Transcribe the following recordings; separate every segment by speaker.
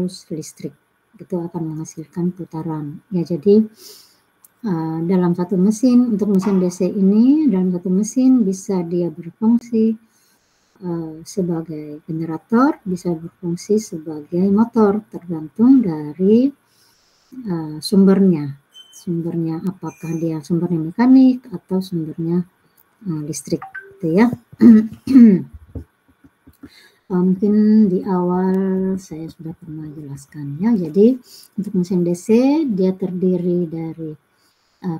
Speaker 1: arus listrik. Itu akan menghasilkan putaran. Ya, jadi dalam satu mesin, untuk mesin DC ini, dalam satu mesin bisa dia berfungsi sebagai generator, bisa berfungsi sebagai motor, tergantung dari sumbernya. Sumbernya apakah dia sumbernya mekanik atau sumbernya listrik, gitu ya. Mungkin di awal saya sudah pernah jelaskan ya. Jadi untuk mesin DC dia terdiri dari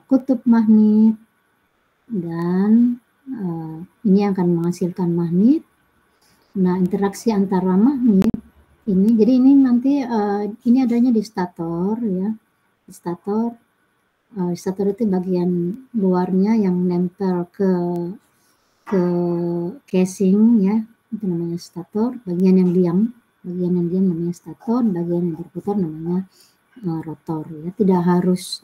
Speaker 1: kutub magnet dan ini akan menghasilkan magnet. Nah, interaksi antara magnet ini, jadi ini nanti ini adanya di stator ya. Di stator, stator itu bagian luarnya yang nempel ke casing ya, itu namanya stator. Bagian yang diam namanya stator, bagian yang berputar namanya rotor ya. Tidak harus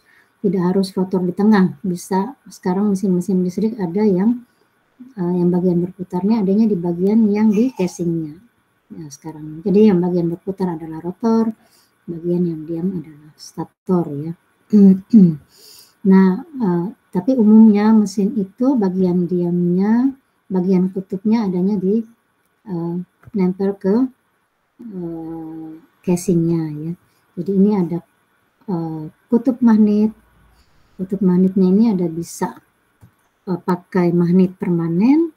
Speaker 1: rotor di tengah, bisa sekarang mesin-mesin listrik ada yang bagian berputarnya adanya di bagian yang di casingnya ya sekarang. Jadi yang bagian berputar adalah rotor, bagian yang diam adalah stator ya. Nah, tapi umumnya mesin itu bagian diamnya, bagian kutubnya adanya di nempel ke casingnya ya. Jadi ini ada kutub magnet. Kutub magnetnya ini ada bisa pakai magnet permanen,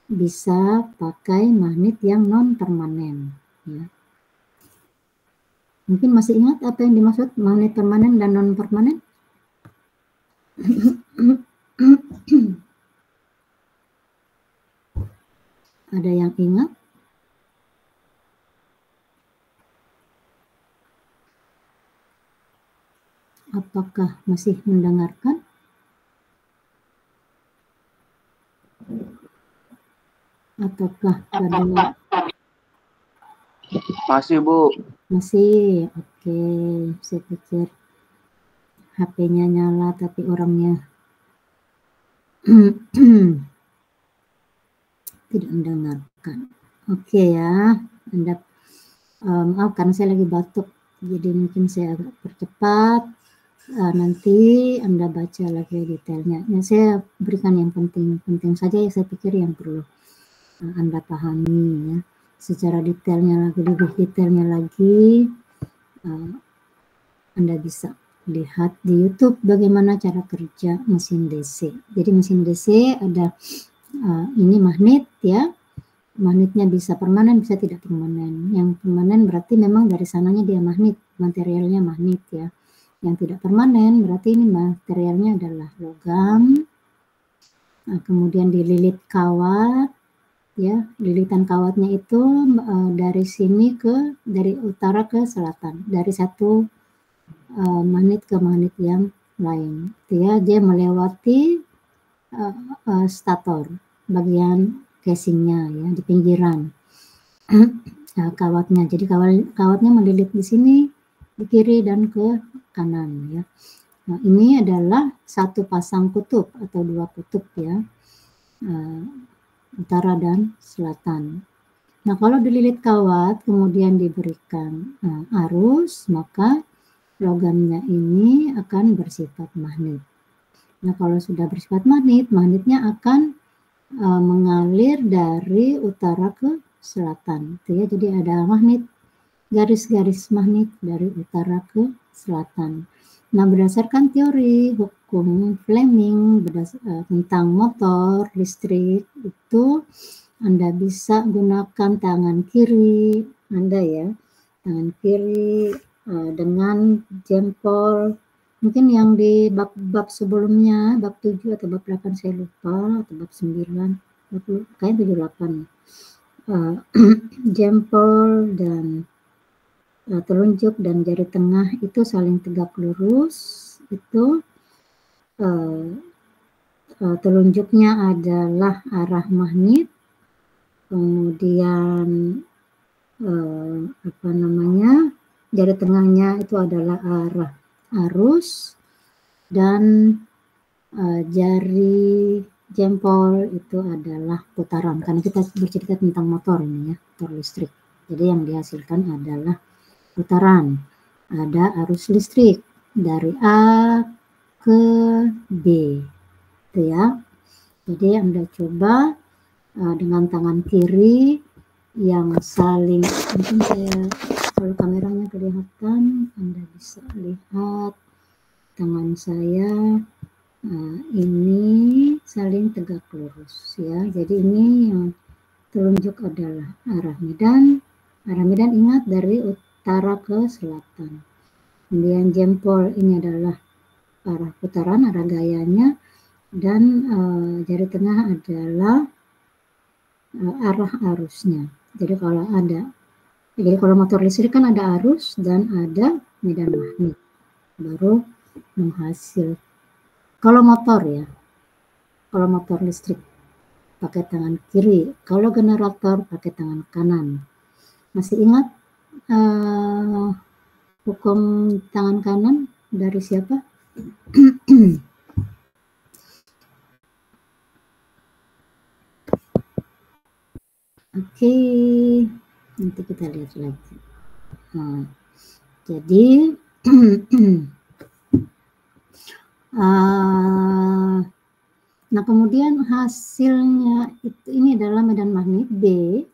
Speaker 1: bisa pakai magnet yang non permanen ya. Mungkin masih ingat apa yang dimaksud magnet permanen dan non permanen? Ada yang ingat? Apakah masih mendengarkan? Ataukah pada
Speaker 2: masih, Bu?
Speaker 1: Masih, oke. Saya pikir HP-nya nyala tapi orangnya tidak mendengarkan. Oke ya, Anda maaf karena saya lagi batuk, jadi mungkin saya agak percepat. Nanti Anda baca lagi detailnya. Nah, saya berikan yang penting-penting saja ya, saya pikir yang perlu Anda pahami ya. Secara detailnya lagi, lebih detailnya lagi, Anda bisa lihat di YouTube bagaimana cara kerja mesin DC. Jadi mesin DC ada ini magnet ya. Magnetnya bisa permanen, bisa tidak permanen. Yang permanen berarti memang dari sananya dia magnet, materialnya magnet ya. Yang tidak permanen berarti ini materialnya adalah logam. Kemudian dililit kawat ya. Lilitan kawatnya itu dari sini dari utara ke selatan, dari satu magnet ke magnet yang lain. Ya, dia melewati stator, bagian casingnya ya, di pinggiran kawatnya. Jadi kawatnya melilit di sini, di kiri dan ke kanan ya. Nah, ini adalah satu pasang kutub atau dua kutub ya, utara dan selatan. Nah, kalau dililit kawat kemudian diberikan arus, maka logamnya ini akan bersifat magnet. Nah, kalau sudah bersifat magnet, magnetnya akan mengalir dari utara ke selatan. Ya, jadi ada magnet, garis-garis magnet dari utara ke selatan. Nah, berdasarkan teori hukum Fleming tentang motor listrik itu, Anda bisa gunakan tangan kiri Anda ya, tangan kiri dengan jempol. Mungkin yang di bab sebelumnya, bab 7 atau bab 8 saya lupa, atau bab 9, kayaknya 7, 8 ya. Jempol dan telunjuk dan jari tengah itu saling tegak lurus. Itu telunjuknya adalah arah magnet, kemudian jari tengahnya itu adalah arah arus, dan jari jempol itu adalah putaran. Karena kita bercerita tentang motor ini ya, motor listrik. Jadi yang dihasilkan adalah putaran, ada arus listrik dari A ke B, gitu ya. Jadi Anda coba dengan tangan kiri yang saling, mungkin kalau kameranya kelihatan, Anda bisa lihat tangan saya ini saling tegak lurus ya. Jadi ini yang telunjuk adalah arah medan. Arah medan ingat dari utara ke selatan. Kemudian jempol ini adalah arah putaran, arah gayanya, dan jari tengah adalah arah arusnya. Jadi kalau motor listrik kan ada arus dan ada medan magnet, baru menghasilkan. Kalau motor ya, kalau motor listrik pakai tangan kiri, kalau generator pakai tangan kanan. Masih ingat hukum tangan kanan dari siapa? Oke, nanti kita lihat lagi. Jadi nah kemudian hasilnya ini adalah medan magnet B,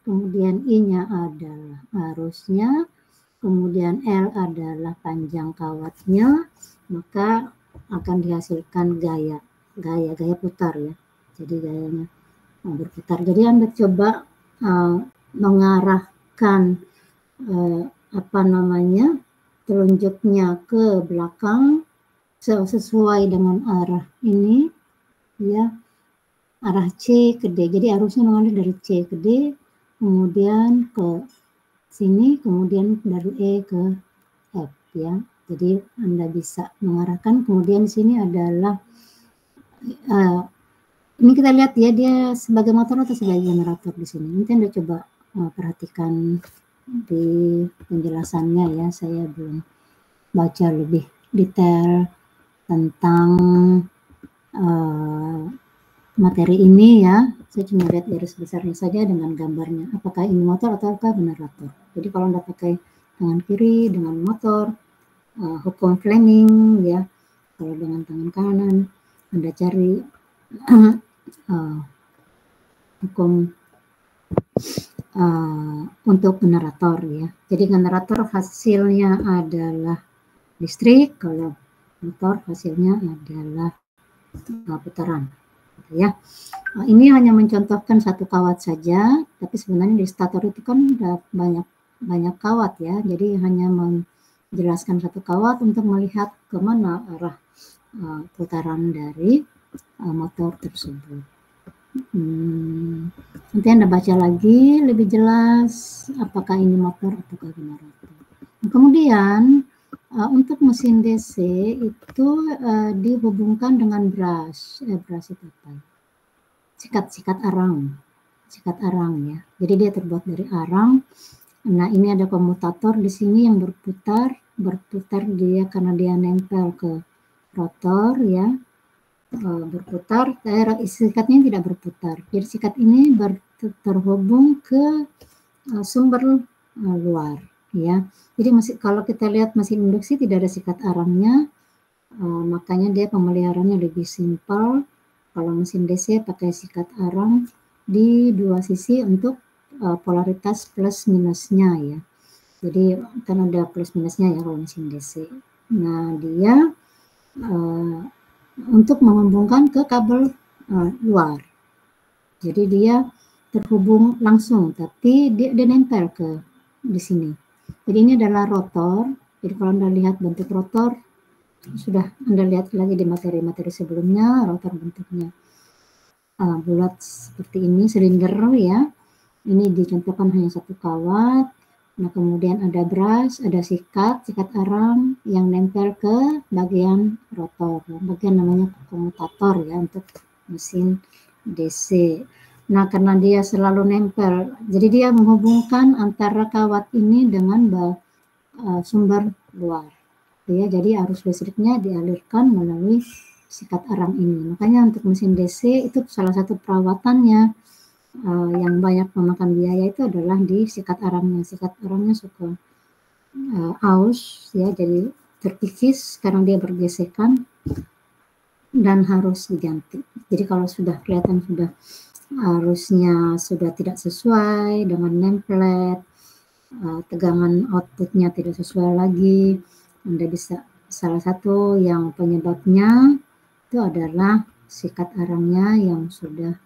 Speaker 1: kemudian I-nya adalah arusnya, kemudian L adalah panjang kawatnya, maka akan dihasilkan gaya putar ya. Jadi gayanya berputar. Jadi Anda coba mengarahkan telunjuknya ke belakang sesuai dengan arah ini ya, arah C ke D. Jadi arusnya mengalir dari C ke D, kemudian ke sini, kemudian dari E ke F ya. Jadi Anda bisa mengarahkan. Kemudian di sini adalah ini kita lihat ya, dia sebagai motor atau sebagai generator di sini. Nanti Anda coba perhatikan di penjelasannya ya. Saya belum baca lebih detail tentang materi ini ya. Saya cuma lihat garis besarnya saja dengan gambarnya. Apakah ini motor ataukah generator. Jadi kalau Anda pakai tangan kiri dengan motor, hukum Fleming ya. Kalau dengan tangan kanan, Anda cari hukum untuk generator ya. Jadi generator hasilnya adalah listrik, kalau motor hasilnya adalah putaran ya. Ini hanya mencontohkan satu kawat saja, tapi sebenarnya di stator itu kan ada banyak kawat ya. Jadi hanya menjelaskan satu kawat untuk melihat kemana arah putaran dari motor tersebut. Nanti Anda baca lagi lebih jelas apakah ini motor atau generator. Kemudian untuk mesin DC itu dihubungkan dengan brush itu apa? Sikat arang ya. Jadi dia terbuat dari arang. Nah ini ada komutator di sini yang berputar dia karena dia nempel ke rotor ya. Berputar, sikatnya tidak berputar. Jadi sikat ini terhubung ke sumber luar ya. Jadi kalau kita lihat mesin induksi tidak ada sikat arangnya, makanya dia pemeliharaannya lebih simpel. Kalau mesin DC pakai sikat arang di dua sisi untuk polaritas plus minusnya ya. Jadi kan ada plus minusnya ya kalau mesin DC. Nah dia untuk menghubungkan ke kabel luar. Jadi dia terhubung langsung, tapi dia nempel ke di sini. Jadi ini adalah rotor. Jadi kalau Anda lihat bentuk rotor, sudah Anda lihat lagi di materi-materi sebelumnya, rotor bentuknya bulat seperti ini, silinder ya. Ini dicontohkan hanya satu kawat. Nah kemudian ada brush, ada sikat arang yang nempel ke bagian rotor. Bagian namanya komutator ya untuk mesin DC. Nah karena dia selalu nempel, jadi dia menghubungkan antara kawat ini dengan sumber luar. Ya, jadi arus listriknya dialirkan melalui sikat arang ini. Makanya untuk mesin DC itu salah satu perawatannya yang banyak memakan biaya itu adalah di sikat arangnya. Sikat arangnya suka aus ya, jadi terkikis karena dia bergesekan dan harus diganti. Jadi kalau sudah kelihatan sudah arusnya sudah tidak sesuai dengan nameplate, tegangan outputnya tidak sesuai lagi, Anda bisa, salah satu yang penyebabnya itu adalah sikat arangnya yang sudah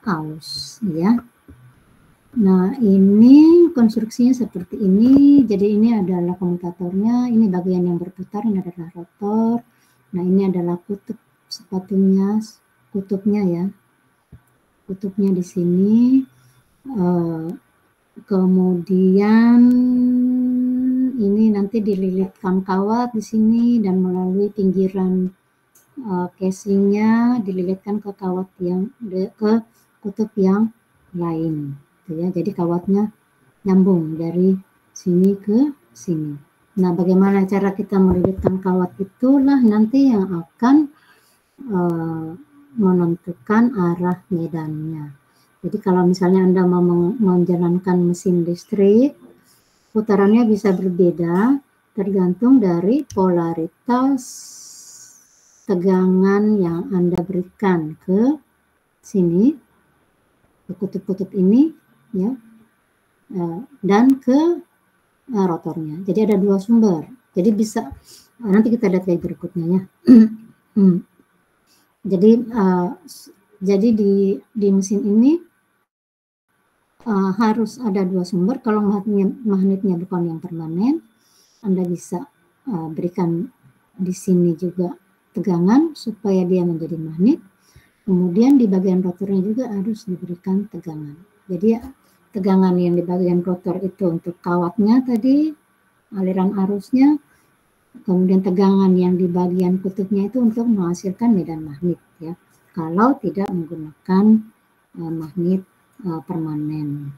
Speaker 1: aus ya. Nah, ini konstruksinya seperti ini. Jadi ini adalah komutatornya, ini bagian yang berputar, ini adalah rotor. Nah, ini adalah kutub sepatunya, kutubnya ya. Kutubnya di sini. Kemudian ini nanti dililitkan kawat di sini dan melalui pinggiran casingnya dililitkan ke kawat yang ke kutub yang lain. Ya, jadi kawatnya nyambung dari sini ke sini. Nah, bagaimana cara kita melilitkan kawat itulah nanti yang akan menentukan arah medannya. Jadi kalau misalnya Anda mau menjalankan mesin listrik, putarannya bisa berbeda tergantung dari polaritas tegangan yang Anda berikan ke sini, ke kutub-kutub ini ya, dan ke rotornya. Jadi ada dua sumber. Jadi bisa, nanti kita lihat kayak berikutnya ya. Jadi di mesin ini harus ada dua sumber. Kalau magnetnya bukan yang permanen, Anda bisa berikan di sini juga tegangan supaya dia menjadi magnet. Kemudian di bagian rotornya juga harus diberikan tegangan. Jadi tegangan yang di bagian rotor itu untuk kawatnya tadi, aliran arusnya, kemudian tegangan yang di bagian kutubnya itu untuk menghasilkan medan magnet ya. Kalau tidak menggunakan magnet permanen.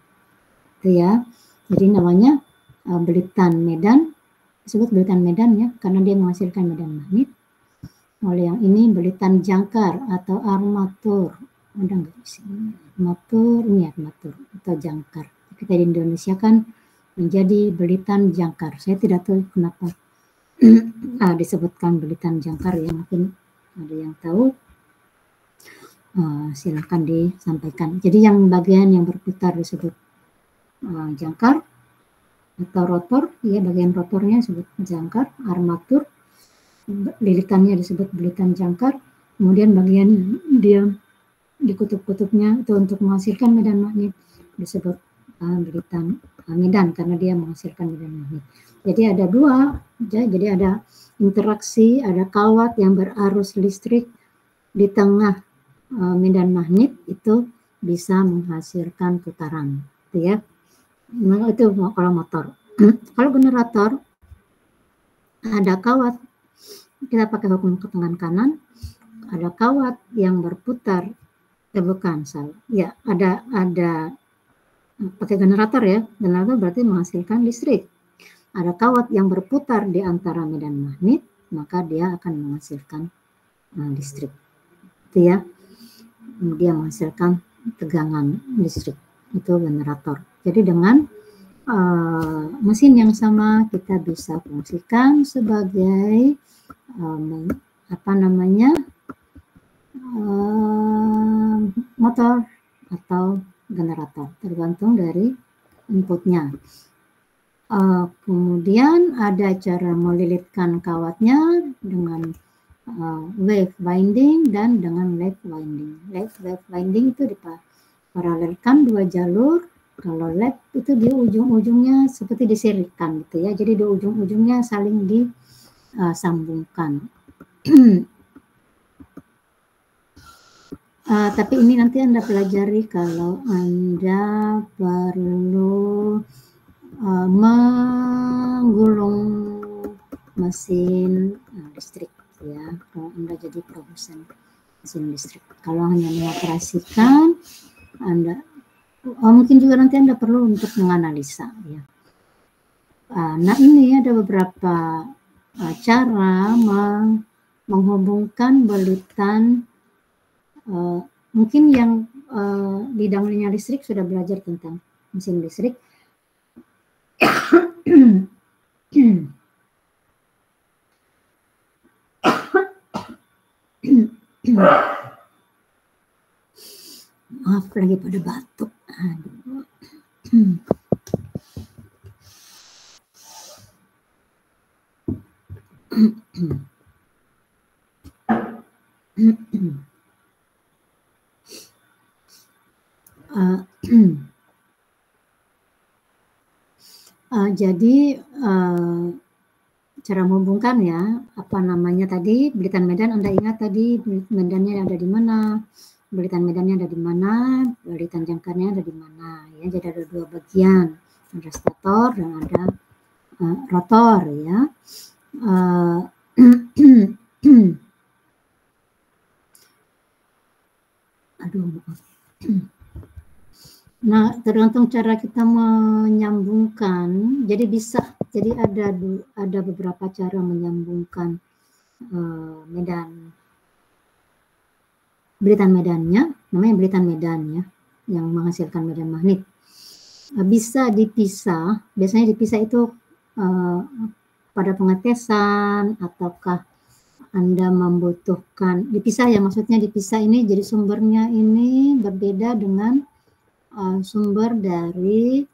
Speaker 1: Itu ya. Jadi namanya belitan medan, disebut belitan medan ya, karena dia menghasilkan medan magnet. Oleh yang ini belitan jangkar atau armatur. Ada nggak di sini? Armatur, ini armatur atau jangkar. Kita di Indonesia kan menjadi belitan jangkar. Saya tidak tahu kenapa disebutkan belitan jangkar ya. Mungkin ada yang tahu. Silakan disampaikan. Jadi yang bagian yang berputar disebut jangkar atau rotor. Ya, bagian rotornya disebut jangkar, armatur. Lilitannya disebut belitan jangkar, kemudian bagian dia di kutub-kutubnya itu untuk menghasilkan medan magnet disebut belitan medan karena dia menghasilkan medan magnet. Jadi ada dua, jadi ada interaksi, ada kawat yang berarus listrik di tengah medan magnet itu bisa menghasilkan putaran, gitu ya. Nah, itu kalau motor. Kalau generator ada kawat, kita pakai hukum ketegangan kanan, ada kawat yang berputar, bukan salah, ya ada pakai generator ya, generator berarti menghasilkan listrik. Ada kawat yang berputar di antara medan magnet, maka dia akan menghasilkan listrik, itu ya, dia menghasilkan tegangan listrik, itu generator. Jadi dengan mesin yang sama kita bisa fungsikan sebagai motor atau generator, tergantung dari inputnya. Kemudian ada cara melilitkan kawatnya dengan wave winding dan dengan lap winding. Wave winding itu diparalelkan dua jalur. Kalau lap itu di ujung-ujungnya seperti diserikan gitu ya. Jadi di ujung-ujungnya saling disambungkan. Tapi ini nanti Anda pelajari kalau Anda perlu menggulung mesin listrik ya, kalau Anda jadi produsen mesin listrik. Kalau hanya mengoperasikan, Anda mungkin juga nanti Anda perlu untuk menganalisa ya. Nah, ini ada beberapa cara menghubungkan belitan. Mungkin yang bidangnya listrik sudah belajar tentang mesin listrik. Maaf lagi pada batuk. Aduh. Jadi cara menghubungkan ya, apa namanya tadi, Blitan Medan, Anda ingat tadi medannya ada di mana, Blitan medannya ada di mana, Blitan jangkarnya ada di mana ya. Jadi ada dua bagian, ada stator dan ada rotor ya. Aduh, maaf. Nah, tergantung cara kita menyambungkan. Jadi ada beberapa cara menyambungkan Blitan medannya, namanya Blitan medan ya, yang menghasilkan medan magnet. Bisa dipisah, biasanya dipisah itu pada pengetesan ataukah Anda membutuhkan dipisah ya, maksudnya dipisah ini jadi sumbernya ini berbeda dengan sumber dari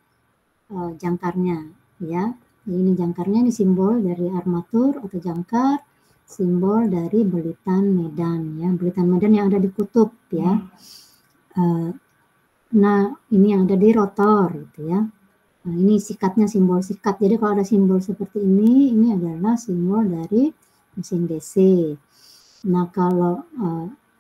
Speaker 1: jangkarnya ya. Ini jangkarnya, ini simbol dari armatur atau jangkar, simbol dari Blitan medan ya, Blitan medan yang ada di kutub ya. Nah, ini yang ada di rotor gitu ya. Nah, ini sikatnya, simbol sikat. Jadi kalau ada simbol seperti ini adalah simbol dari mesin DC. Nah, kalau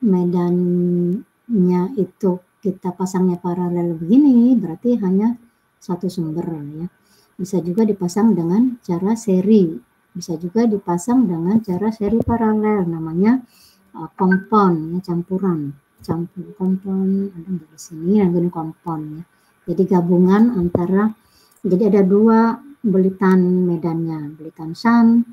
Speaker 1: medannya itu kita pasangnya paralel begini, berarti hanya satu sumber ya. Bisa juga dipasang dengan cara seri, bisa juga dipasang dengan cara seri paralel, namanya kompon ya, kompon ada di sini, yang ini kompon ya. Jadi gabungan antara, jadi ada dua Blitan medannya, Blitan shunt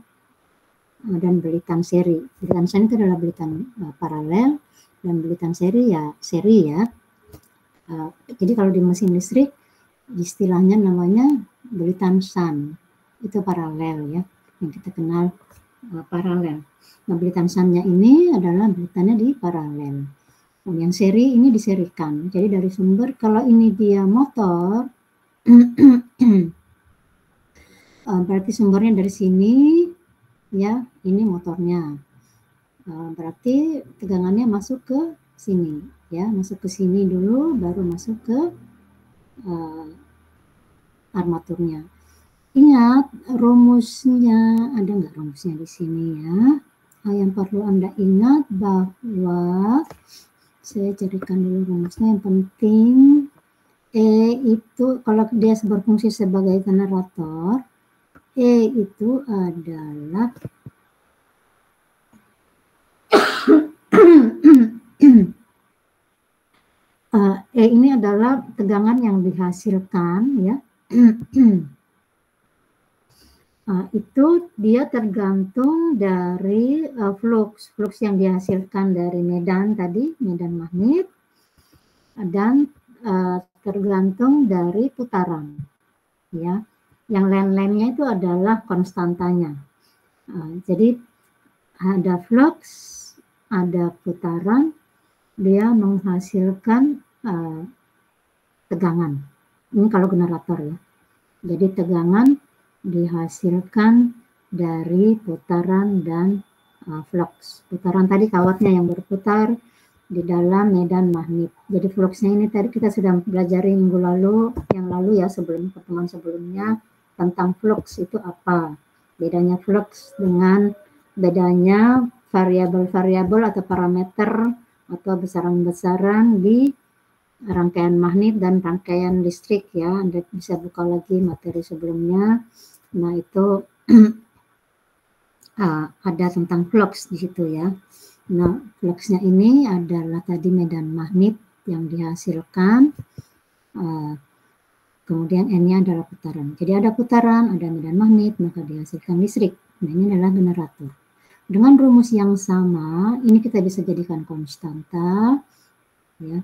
Speaker 1: dan Blitan seri. Blitan shunt itu adalah Blitan paralel, dan Blitan seri ya seri ya. Jadi kalau di mesin listrik istilahnya namanya Blitan shunt, itu paralel ya, yang kita kenal paralel. Nah, Blitan shunt-nya ini adalah Blitannya di paralel. Dan yang seri ini diserikan. Jadi dari sumber, kalau ini dia motor, berarti sumbernya dari sini ya, ini motornya. Berarti tegangannya masuk ke sini ya, masuk ke sini dulu baru masuk ke armaturnya. Ingat rumusnya, ada nggak rumusnya di sini ya? Yang perlu Anda ingat bahwa, saya carikan dulu rumusnya, yang penting E itu kalau dia berfungsi sebagai generator, E itu adalah E ini adalah tegangan yang dihasilkan ya. Itu dia tergantung dari flux yang dihasilkan dari medan tadi, medan magnet, dan tergantung dari putaran ya. Yang lain-lainnya itu adalah konstantanya. Jadi ada flux, ada putaran, dia menghasilkan tegangan. Ini kalau generator ya. Jadi tegangan dihasilkan dari putaran dan flux. Putaran tadi kawatnya yang berputar di dalam medan magnet. Jadi fluxnya ini tadi kita sudah belajar minggu lalu, ya, sebelum pertemuan sebelumnya, tentang flux itu apa. Bedanya flux dengan bedanya variabel-variabel atau parameter atau besaran-besaran di rangkaian magnet dan rangkaian listrik ya. Anda bisa buka lagi materi sebelumnya. Nah, itu ada tentang flux di situ ya. Nah, fluxnya ini adalah tadi medan magnet yang dihasilkan, kemudian N-nya adalah putaran. Jadi ada putaran, ada medan magnet, maka dihasilkan listrik. Nah, ini adalah generator. Dengan rumus yang sama, ini kita bisa jadikan konstanta ya.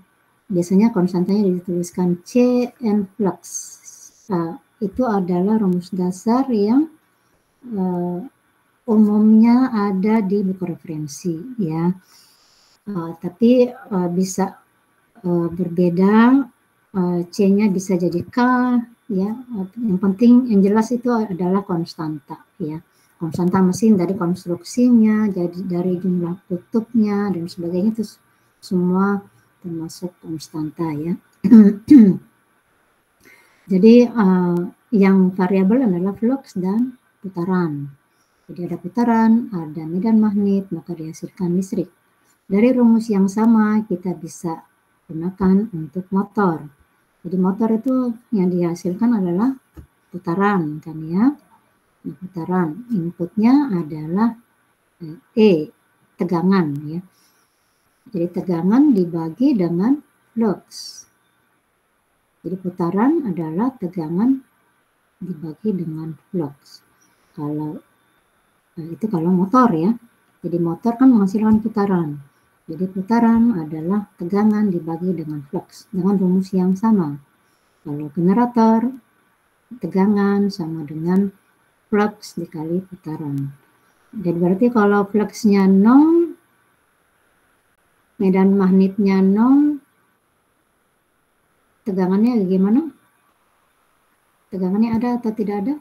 Speaker 1: Biasanya konstantanya dituliskan Cn flux. Itu adalah rumus dasar yang umumnya ada di buku referensi ya. Tapi bisa berbeda, C-nya bisa jadi K ya. Yang penting yang jelas itu adalah konstanta ya. Konstanta mesin dari konstruksinya, jadi dari jumlah kutubnya dan sebagainya itu semua termasuk konstanta ya. Jadi yang variabel adalah flux dan putaran. Jadi ada putaran, ada medan magnet, maka dihasilkan listrik. Dari rumus yang sama kita bisa gunakan untuk motor. Jadi motor itu yang dihasilkan adalah putaran kan ya. Nah, putaran inputnya adalah E, tegangan ya. Jadi tegangan dibagi dengan flux. Jadi putaran adalah tegangan dibagi dengan flux. Itu kalau motor ya. Jadi motor kan menghasilkan putaran. Jadi putaran adalah tegangan dibagi dengan flux dengan rumus yang sama. Kalau generator, tegangan sama dengan flux dikali putaran. Jadi berarti kalau fluxnya 0, medan magnetnya 0, tegangannya gimana? Tegangannya ada atau tidak ada?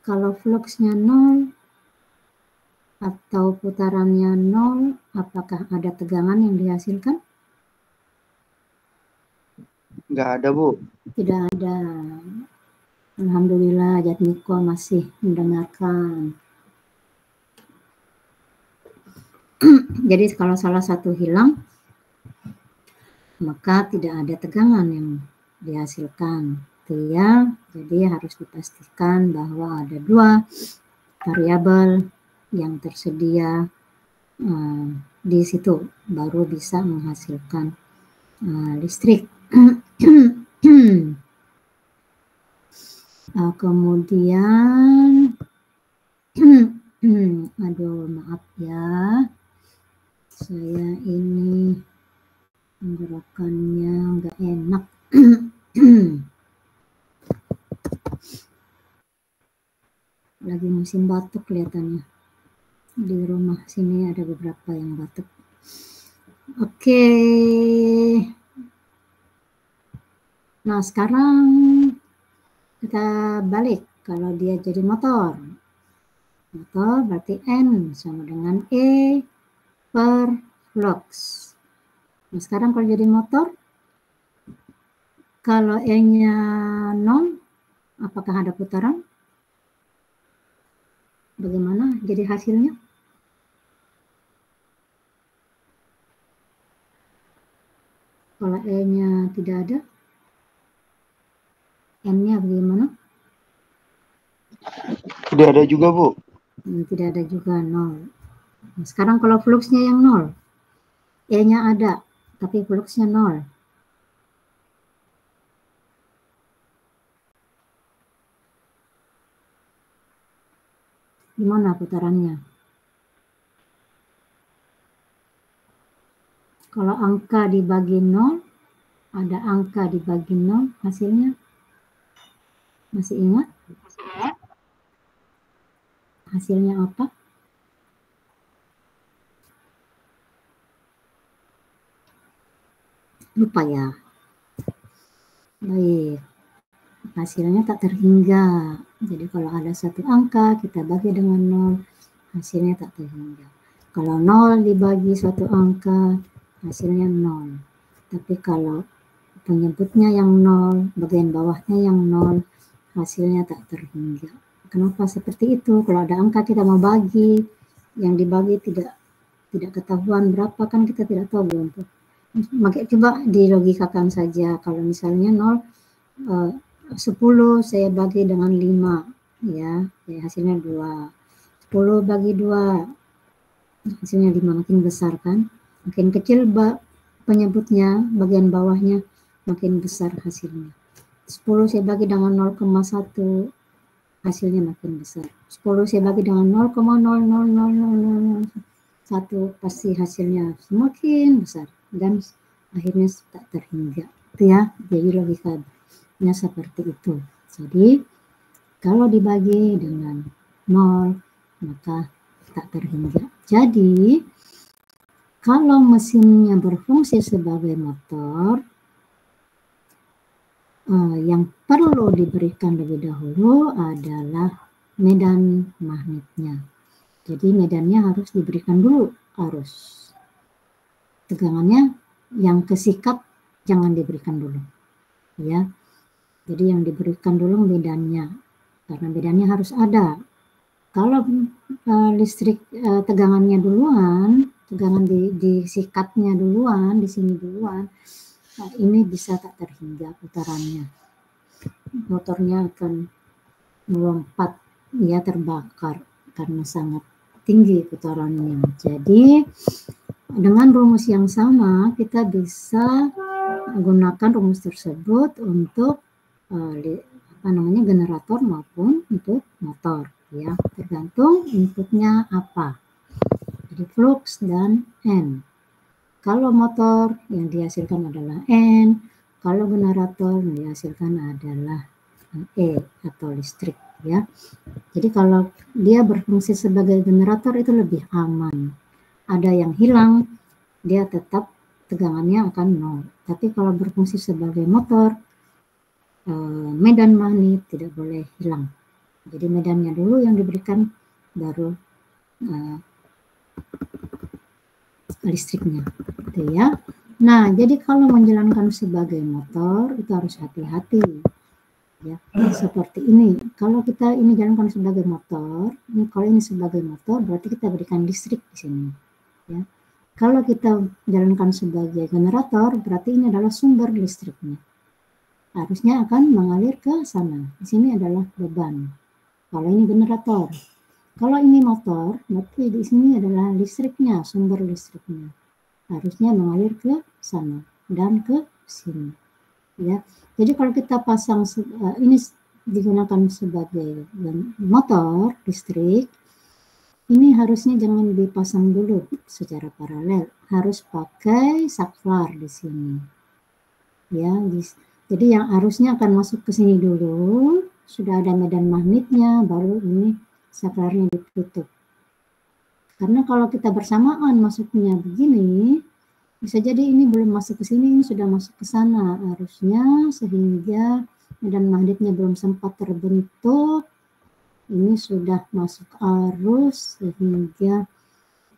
Speaker 1: Kalau fluxnya 0 atau putarannya 0, apakah ada tegangan yang dihasilkan?
Speaker 2: Nggak ada, Bu.
Speaker 1: Tidak ada. Alhamdulillah, Jatmiko masih mendengarkan. Jadi kalau salah satu hilang, maka tidak ada tegangan yang dihasilkan. Ya, jadi harus dipastikan bahwa ada dua variabel yang tersedia di situ baru bisa menghasilkan listrik. Kemudian aduh maaf ya, saya ini menggerakannya nggak enak. Lagi musim batuk kelihatannya. Di rumah sini ada beberapa yang batuk. Oke. Nah sekarang kita balik. Kalau dia jadi motor. Motor berarti N sama dengan E per flux. Nah sekarang kalau jadi motor, kalau E-nya 0, apakah ada putaran? Bagaimana jadi hasilnya? Kalau E-nya tidak ada, N-nya bagaimana?
Speaker 2: Tidak ada juga, Bu.
Speaker 1: Tidak ada juga, 0. Nah, sekarang kalau fluxnya yang 0, E-nya ada, tapi fluxnya 0. Gimana putarannya? Kalau angka dibagi 0, ada angka dibagi 0, hasilnya masih ingat? Hasilnya apa? Lupa ya. Baik. Hasilnya tak terhingga. Jadi kalau ada satu angka, kita bagi dengan 0, hasilnya tak terhingga. Kalau 0 dibagi suatu angka, hasilnya 0. Tapi kalau penyebutnya yang 0, bagian bawahnya yang 0, hasilnya tak terhingga. Kenapa seperti itu? Kalau ada angka kita mau bagi, yang dibagi tidak ketahuan berapa, kan kita tidak tahu belum tuh. Coba dilogikakan saja. Kalau misalnya 0, 10 saya bagi dengan 5, ya hasilnya 2. 10 bagi 2, hasilnya 5, makin besar kan. Makin kecil penyebutnya, bagian bawahnya, makin besar hasilnya. 10 saya bagi dengan 0,1, hasilnya makin besar. 10 saya bagi dengan 0,00001, pasti hasilnya semakin besar. Dan akhirnya tak terhingga. Itu ya, jadi logikanya seperti itu. Jadi kalau dibagi dengan 0 maka tak terhingga. Jadi kalau mesinnya berfungsi sebagai motor, yang perlu diberikan lebih dahulu adalah medan magnetnya. Jadi medannya harus diberikan dulu arus. Tegangannya yang kesikat jangan diberikan dulu. Ya. Jadi yang diberikan dulu medannya. Karena medannya harus ada. Kalau listrik tegangannya duluan, tegangan disikatnya duluan, di sini duluan, nah ini bisa tak terhingga putarannya. Motornya akan melompat, ya terbakar karena sangat tinggi putarannya. Jadi dengan rumus yang sama kita bisa gunakan rumus tersebut untuk generator maupun untuk motor, ya tergantung inputnya apa. Jadi flux dan N. Kalau motor yang dihasilkan adalah N, kalau generator yang dihasilkan adalah E atau listrik, ya. Jadi kalau dia berfungsi sebagai generator itu lebih aman. Ada yang hilang, dia tetap tegangannya akan 0. Tapi kalau berfungsi sebagai motor, medan magnet tidak boleh hilang. Jadi medannya dulu yang diberikan, baru listriknya, gitu ya. Nah, jadi kalau menjalankan sebagai motor itu harus hati-hati, ya. Seperti ini, kalau kita ini jalankan sebagai motor, ini kalau ini sebagai motor berarti kita berikan listrik di sini, ya. Kalau kita jalankan sebagai generator berarti ini adalah sumber listriknya. Harusnya akan mengalir ke sana. Di sini adalah beban. Kalau ini generator. Kalau ini motor, berarti di sini adalah listriknya, sumber listriknya. Harusnya mengalir ke sana dan ke sini. Ya. Jadi kalau kita pasang ini digunakan sebagai motor listrik, ini harusnya jangan dipasang dulu secara paralel, harus pakai saklar di sini. Ya, jadi yang arusnya akan masuk ke sini dulu, sudah ada medan magnetnya, baru ini saklarnya ditutup. Karena kalau kita bersamaan masuknya begini, bisa jadi ini belum masuk ke sini, ini sudah masuk ke sana arusnya, sehingga medan magnetnya belum sempat terbentuk, ini sudah masuk arus, sehingga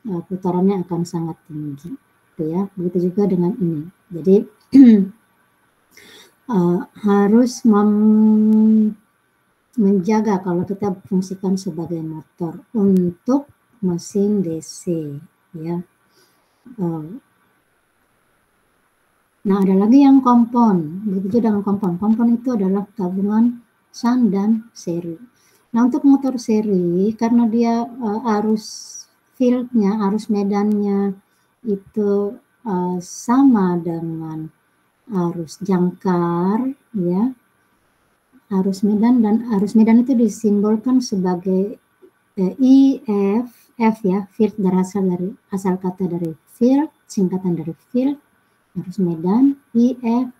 Speaker 1: putarannya akan sangat tinggi. Gitu ya. Begitu juga dengan ini. Jadi harus menjaga kalau kita fungsikan sebagai motor untuk mesin DC, ya. Nah, ada lagi yang kompon. Begitu dengan kompon. Kompon itu adalah gabungan shunt dan seri. Nah, untuk motor seri, karena dia arus fieldnya, arus medannya itu sama dengan arus jangkar, ya. Arus medan, dan arus medan itu disimbolkan sebagai IF, F ya, field berasal dari asal kata dari field, singkatan dari field, arus medan, IF,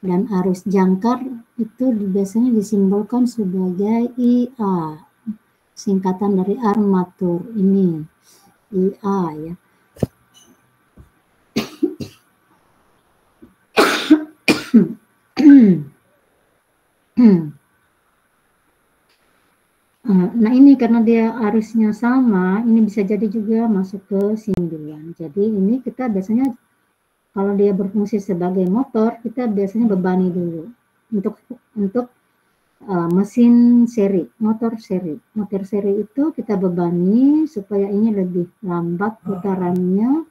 Speaker 1: dan arus jangkar itu biasanya disimbolkan sebagai IA, singkatan dari armatur ini, IA ya. Nah ini karena dia arusnya sama, ini bisa jadi juga masuk ke sini duluan. Jadi ini kita biasanya kalau dia berfungsi sebagai motor, kita biasanya bebani dulu untuk mesin seri, motor seri. Motor seri itu kita bebani supaya ini lebih lambat putarannya,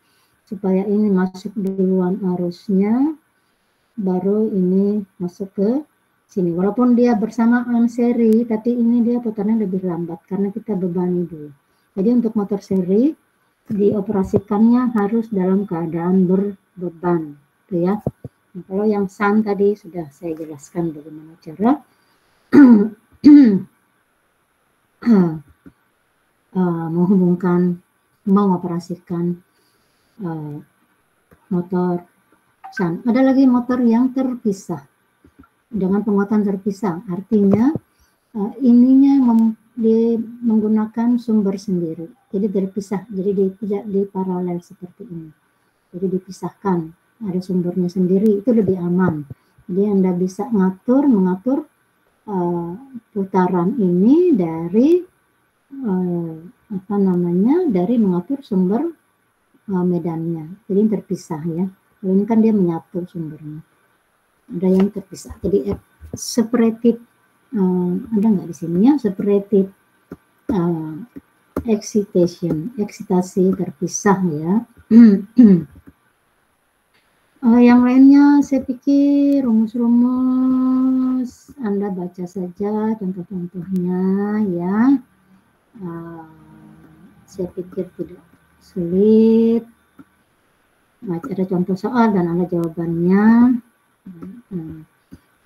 Speaker 1: supaya ini masuk duluan arusnya, baru ini masuk ke sini. Walaupun dia bersamaan seri, tapi ini dia putarnya lebih lambat karena kita bebani dulu. Jadi untuk motor seri dioperasikannya harus dalam keadaan berbeban, gitu ya. Nah, kalau yang shunt tadi sudah saya jelaskan bagaimana cara menghubungkan, mengoperasikan motor Ada lagi motor yang terpisah dengan penguatan terpisah, artinya ininya menggunakan sumber sendiri, jadi terpisah, jadi tidak di paralel seperti ini, jadi dipisahkan, ada sumbernya sendiri, itu lebih aman. Jadi Anda bisa mengatur putaran ini dari dari mengatur sumber medannya, jadi terpisah ya. Ini kan dia menyatu sumbernya, ada yang terpisah, jadi separated. Ada nggak di sini ya, separated excitation, eksitasi terpisah ya. Yang lainnya saya pikir rumus-rumus Anda baca saja contoh-contohnya ya. Saya pikir tidak sulit. Ada contoh soal dan ada jawabannya.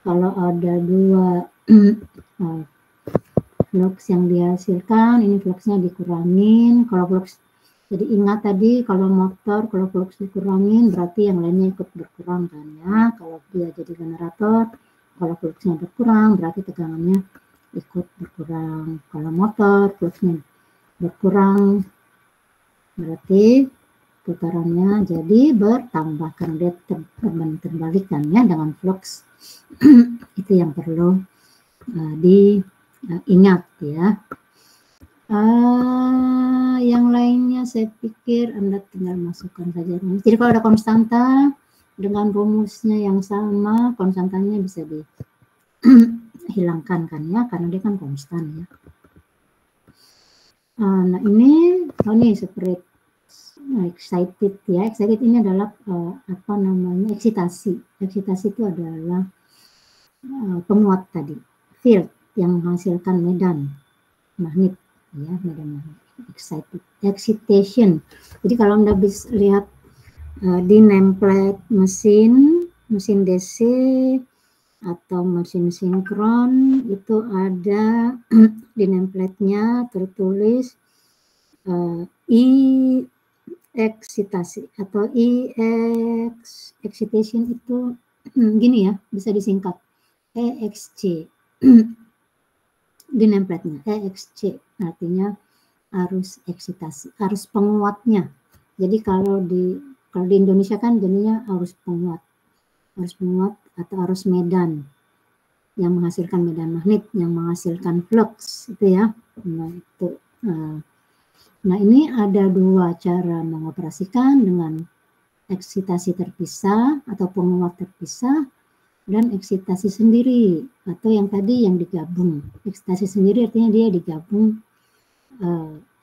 Speaker 1: Kalau ada dua flux yang dihasilkan, ini fluxnya dikurangin. Kalau flux, jadi ingat tadi kalau motor, kalau flux dikurangin berarti yang lainnya ikut berkurang kan ya. Kalau dia jadi generator, kalau fluxnya berkurang berarti tegangannya ikut berkurang. Kalau motor fluxnya berkurang berarti putarannya jadi bertambah karena dia terbalikan ya dengan flux. Itu yang perlu diingat ya. Yang lainnya saya pikir Anda tinggal masukkan saja. Jadi kalau ada konstanta dengan rumusnya yang sama, konstantanya bisa dihilangkan kan ya, karena dia kan konstan ya. Nah ini, separate excited ya. Excited ini adalah eksitasi. Eksitasi itu adalah penguat tadi, field yang menghasilkan medan magnet ya, medan magnet. Excitation. Jadi kalau Anda bisa lihat di nameplate mesin DC atau mesin sinkron itu ada di nameplate-nya tertulis excitasi atau excitation itu gini ya, bisa disingkat EXC di nameplate-nya. EXC artinya arus eksitasi, arus penguatnya. Jadi kalau di Indonesia kan jadinya arus penguat atau arus medan yang menghasilkan medan magnet, yang menghasilkan flux itu ya. Nah ini ada dua cara mengoperasikan, dengan eksitasi terpisah atau penguat terpisah dan eksitasi sendiri atau yang tadi yang digabung. Eksitasi sendiri artinya dia digabung,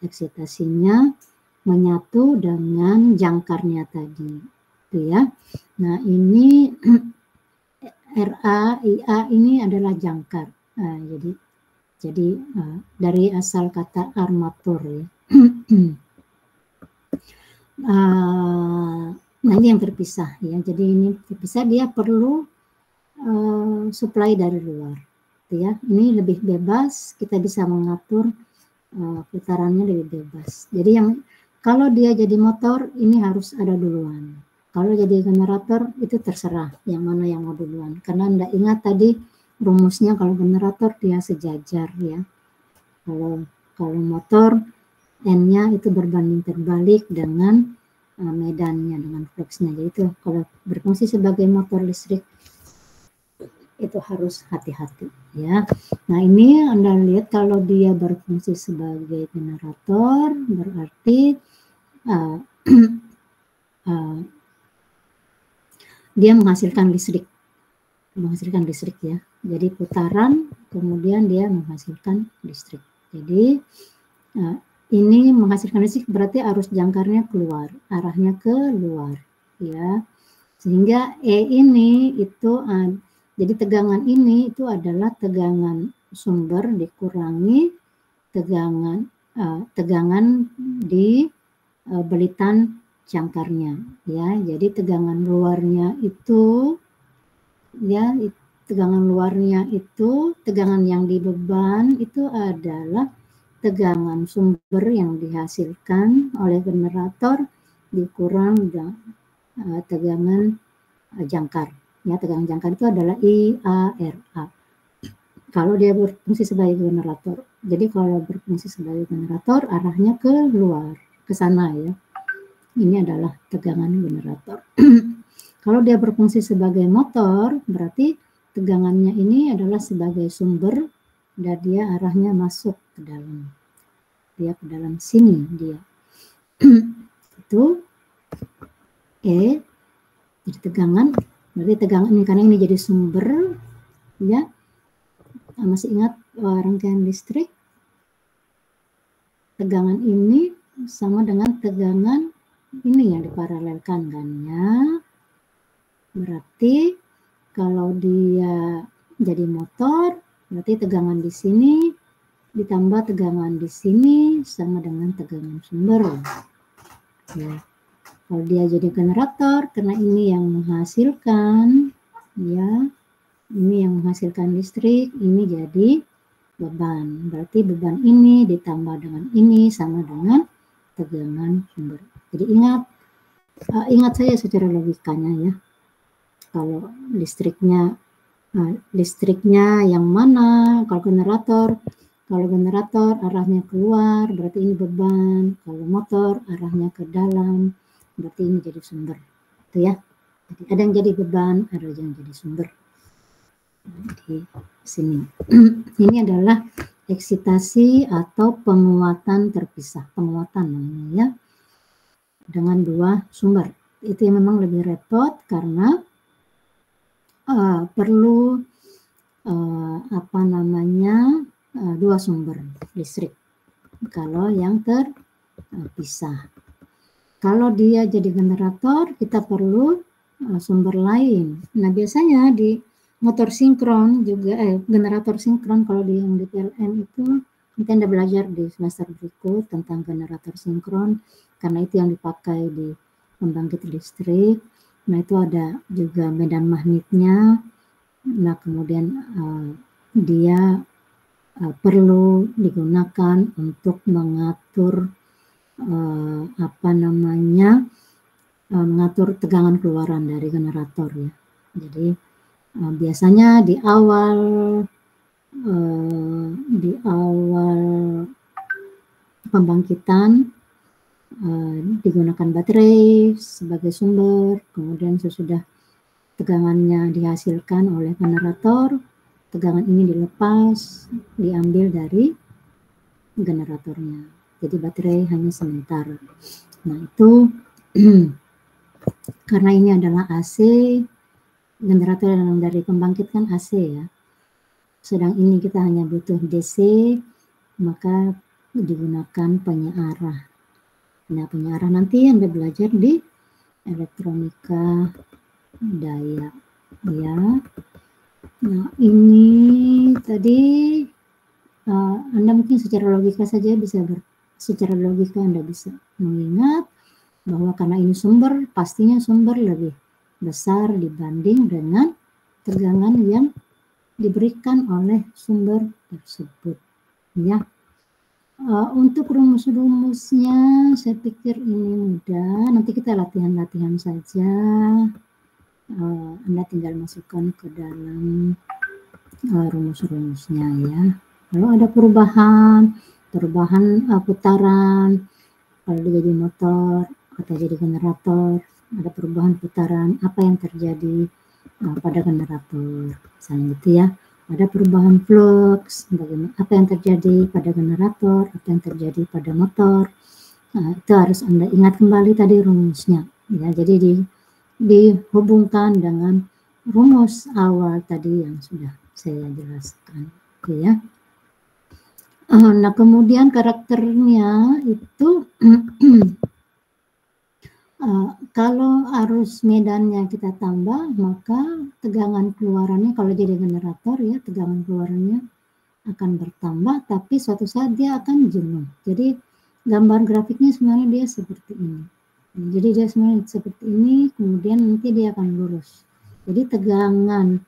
Speaker 1: eksitasinya menyatu dengan jangkarnya tadi itu ya. Nah ini RA, IA ini adalah jangkar. Jadi dari asal kata armatur ya. Nah ini yang terpisah ya. Jadi ini terpisah, dia perlu supply dari luar ya. Ini lebih bebas, kita bisa mengatur putarannya lebih bebas. Jadi yang kalau dia jadi motor ini harus ada duluan. Kalau jadi generator itu terserah yang mana yang mau duluan. Karena Anda ingat tadi rumusnya, kalau generator dia sejajar ya. Kalau motor N-nya itu berbanding terbalik dengan medannya, dengan fluxnya. Jadi itu kalau berfungsi sebagai motor listrik itu harus hati-hati ya. Nah ini Anda lihat kalau dia berfungsi sebagai generator berarti dia menghasilkan listrik ya. Jadi putaran kemudian dia menghasilkan listrik. Jadi ini menghasilkan listrik berarti arus jangkarnya keluar, arahnya ke luar ya. Sehingga E ini itu jadi tegangan ini itu adalah tegangan sumber dikurangi tegangan di belitan jangkarnya ya. Jadi tegangan luarnya itu ya, tegangan luarnya itu, tegangan yang di beban itu adalah tegangan sumber yang dihasilkan oleh generator dikurang tegangan jangkar. Ya, tegangan jangkar itu adalah IARA. Kalau dia berfungsi sebagai generator. Jadi kalau berfungsi sebagai generator arahnya ke luar, ke sana ya. Ini adalah tegangan generator. Kalau dia berfungsi sebagai motor, berarti tegangannya ini adalah sebagai sumber dan dia arahnya masuk ke dalam. Dia ke dalam sini dia. Itu E. Jadi tegangan, berarti tegangan ini karena ini jadi sumber ya. Masih ingat rangkaian listrik? Tegangan ini sama dengan tegangan ini yang diparalelkan kan ya. Berarti kalau dia jadi motor, berarti tegangan di sini ditambah tegangan di sini sama dengan tegangan sumber. Ya. Kalau dia jadi generator, karena ini yang menghasilkan, ya, ini yang menghasilkan listrik, ini jadi beban. Berarti beban ini ditambah dengan ini sama dengan tegangan sumber. Jadi ingat saya secara logikanya ya. Kalau listriknya yang mana? Kalau generator arahnya keluar, berarti ini beban. Kalau motor arahnya ke dalam, berarti ini jadi sumber. Itu ya. Jadi ada yang jadi beban, ada yang jadi sumber. Di sini. Ini adalah eksitasi atau penguatan terpisah. Penguatan namanya ya. Dengan dua sumber. Itu yang memang lebih repot karena perlu dua sumber listrik. Kalau yang terpisah. Kalau dia jadi generator, kita perlu sumber lain. Nah, biasanya di motor sinkron juga, generator sinkron kalau yang di PLN itu, nanti Anda belajar di semester berikut tentang generator sinkron, karena itu yang dipakai di pembangkit listrik. Nah, itu ada juga medan magnetnya. Nah, kemudian dia perlu digunakan untuk mengatur mengatur tegangan keluaran dari generator ya. Jadi biasanya di awal pembangkitan digunakan baterai sebagai sumber, kemudian sesudah tegangannya dihasilkan oleh generator, tegangan ini dilepas, diambil dari generatornya. Jadi baterai hanya sementara. Nah itu karena ini adalah AC, generator yang dari pembangkit kan AC ya. Sedang ini kita hanya butuh DC, maka digunakan penyearah. Nah penyearah nanti Anda belajar di elektronika daya ya. Nah ini tadi Anda mungkin secara logika saja secara logika Anda bisa mengingat bahwa karena ini sumber, pastinya sumber lebih besar dibanding dengan tegangan yang diberikan oleh sumber tersebut. Ya, untuk rumus-rumusnya saya pikir ini mudah. Nanti kita latihan-latihan saja. Anda tinggal masukkan ke dalam rumus-rumusnya ya. Kalau ada perubahan putaran, kalau dia jadi motor atau jadi generator, ada perubahan putaran, apa yang terjadi pada generator, misalnya gitu ya. Ada perubahan flux, bagaimana, apa yang terjadi pada generator, apa yang terjadi pada motor. Itu harus Anda ingat kembali tadi rumusnya. Ya, jadi dihubungkan dengan rumus awal tadi yang sudah saya jelaskan. Oke ya. Nah kemudian karakternya itu kalau arus medannya kita tambah, maka tegangan keluarannya kalau jadi generator ya, tegangan keluarannya akan bertambah, tapi suatu saat dia akan jenuh. Jadi gambar grafiknya sebenarnya dia seperti ini. Jadi dia sebenarnya seperti ini, kemudian nanti dia akan lurus. Jadi tegangan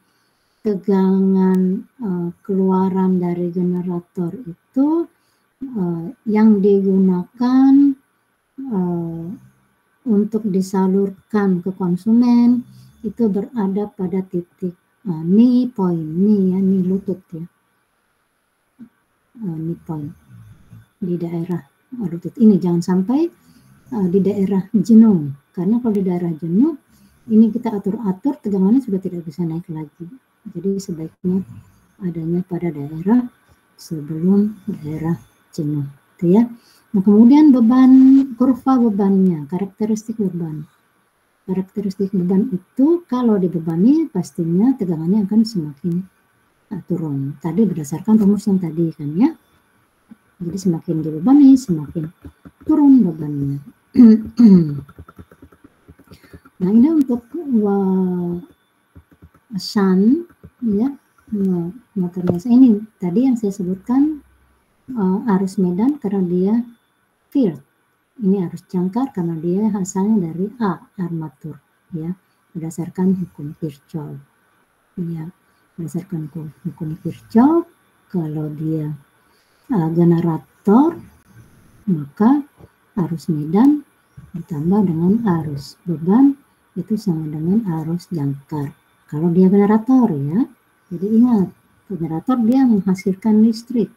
Speaker 1: keluaran dari generator itu yang digunakan untuk disalurkan ke konsumen itu berada pada titik knee point, knee ya, knee lutut ya, knee point di daerah lutut ini. Jangan sampai di daerah jenuh, karena kalau di daerah jenuh ini kita atur-atur, tegangannya sudah tidak bisa naik lagi. Jadi sebaiknya adanya pada daerah sebelum daerah jenuh, gitu ya. Nah, kemudian beban, kurva bebannya, karakteristik beban. Karakteristik beban itu kalau dibebani pastinya tegangannya akan semakin turun. Tadi berdasarkan rumus yang tadi kan ya. Jadi semakin dibebani semakin turun bebannya. Nah, ini untuk shunt ya, motornya ini tadi yang saya sebutkan arus medan karena dia field. Ini arus jangkar karena dia asalnya dari armatur ya, berdasarkan hukum Kirchhoff. Ya, berdasarkan hukum Kirchhoff, kalau dia generator maka arus medan ditambah dengan arus beban itu sama dengan arus jangkar. Kalau dia generator ya, jadi ingat generator dia menghasilkan listrik,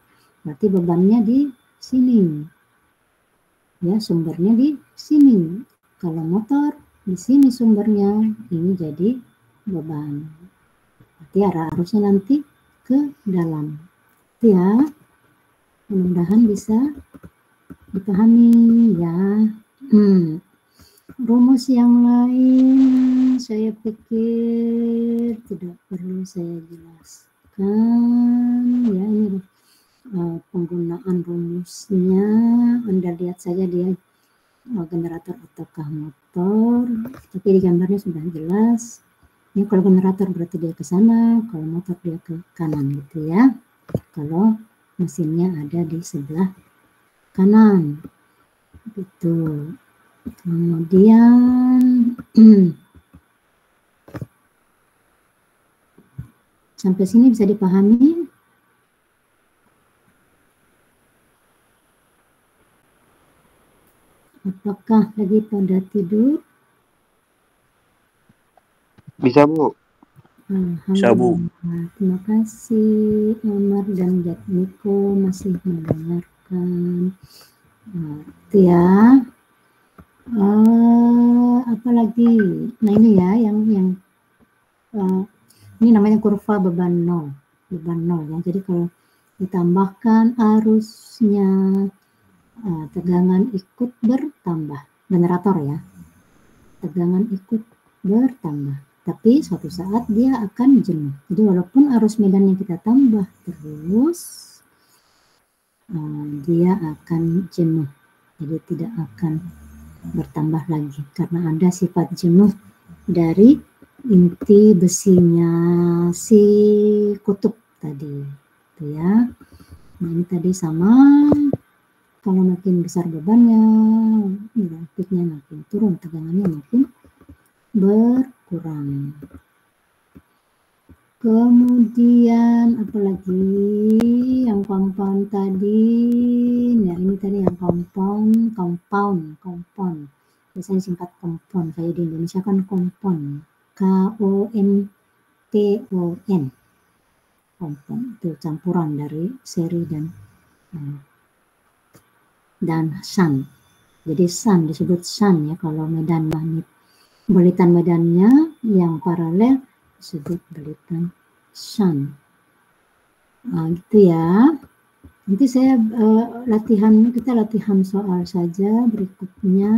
Speaker 1: berarti bebannya di sini, ya sumbernya di sini. Kalau motor di sini sumbernya, ini jadi beban. Berarti arah arusnya nanti ke dalam. Ya, mudah-mudahan bisa dipahami ya. Rumus yang lain saya pikir tidak perlu saya jelaskan ya. Ini penggunaan rumusnya Anda lihat saja dia generator ataukah motor, tapi di gambarnya sudah jelas. Ini kalau generator berarti dia ke sana, kalau motor dia ke kanan gitu ya. Kalau mesinnya ada di sebelah kanan gitu. Kemudian sampai sini bisa dipahami? Apakah lagi pada tidur?
Speaker 2: Bisa, Bu.
Speaker 1: Alhamdulillah. Terima kasih Amar dan Jatmiko masih mendengarkan. Itu ya. Apalagi, nah ini ya yang ini namanya kurva beban nol ya. Jadi kalau ditambahkan arusnya, tegangan ikut bertambah, generator ya, tegangan ikut bertambah, tapi suatu saat dia akan jenuh. Jadi walaupun arus medannya kita tambah terus, dia akan jenuh, jadi tidak akan bertambah lagi karena ada sifat jenuh dari inti besinya si kutub tadi, itu ya. Nah ini tadi sama, kalau makin besar bebannya, grafiknya makin turun, tegangannya makin berkurang. Kemudian apalagi yang compound tadi, nah ini tadi yang compound. Biasanya singkat compound, kayak di Indonesia kan compound, KOMPON. Compound itu campuran dari seri dan shunt. Jadi shunt disebut shunt ya kalau medan magnet. Belitan medannya yang paralel disebut belitan shunt. Gitu ya. Nanti saya kita latihan soal saja berikutnya,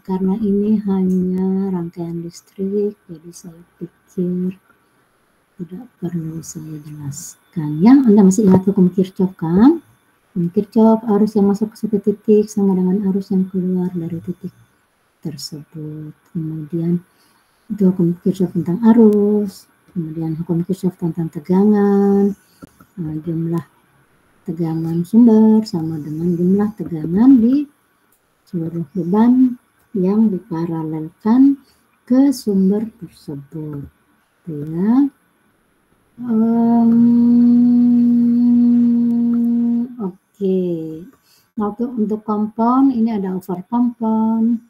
Speaker 1: karena ini hanya rangkaian listrik, jadi saya pikir tidak perlu saya jelaskan. Yang Anda masih ingat hukum Kirchhoff kan? Hukum Kirchhoff, arus yang masuk ke satu titik sama dengan arus yang keluar dari titik tersebut. Kemudian itu hukum Kirchhoff tentang arus, kemudian hukum Kirchhoff tentang tegangan, jumlah tegangan sumber sama dengan jumlah tegangan di seluruh beban yang diparalelkan ke sumber tersebut ya. Oke. Nah, untuk compound ini ada over compound,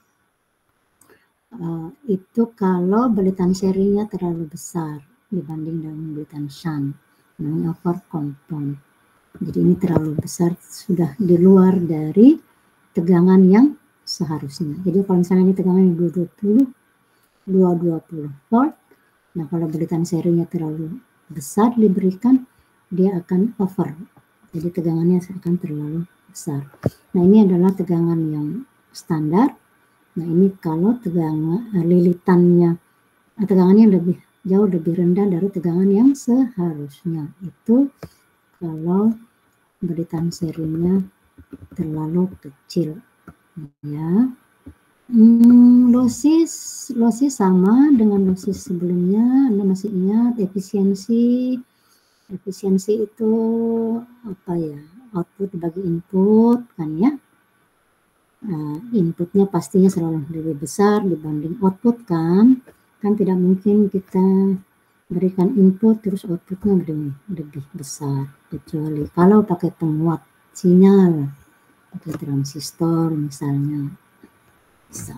Speaker 1: itu kalau belitan serinya terlalu besar dibanding dengan belitan shunt, namanya over compound. Jadi ini terlalu besar, sudah di luar dari tegangan yang seharusnya. Jadi kalau misalnya ini tegangannya 220 volt, nah kalau belitan serinya terlalu besar diberikan, dia akan over. Jadi tegangannya akan terlalu besar. Nah ini adalah tegangan yang standar. Nah ini kalau tegangan lilitannya, tegangannya jauh lebih rendah dari tegangan yang seharusnya. Itu kalau belitan serinya terlalu kecil, ya. Losis sama dengan losis sebelumnya. Anda masih ingat efisiensi itu apa ya? Output dibagi input kan ya. Inputnya pastinya selalu lebih besar dibanding output kan tidak mungkin kita berikan input terus outputnya lebih besar, kecuali kalau pakai penguat sinyal, pakai transistor misalnya, bisa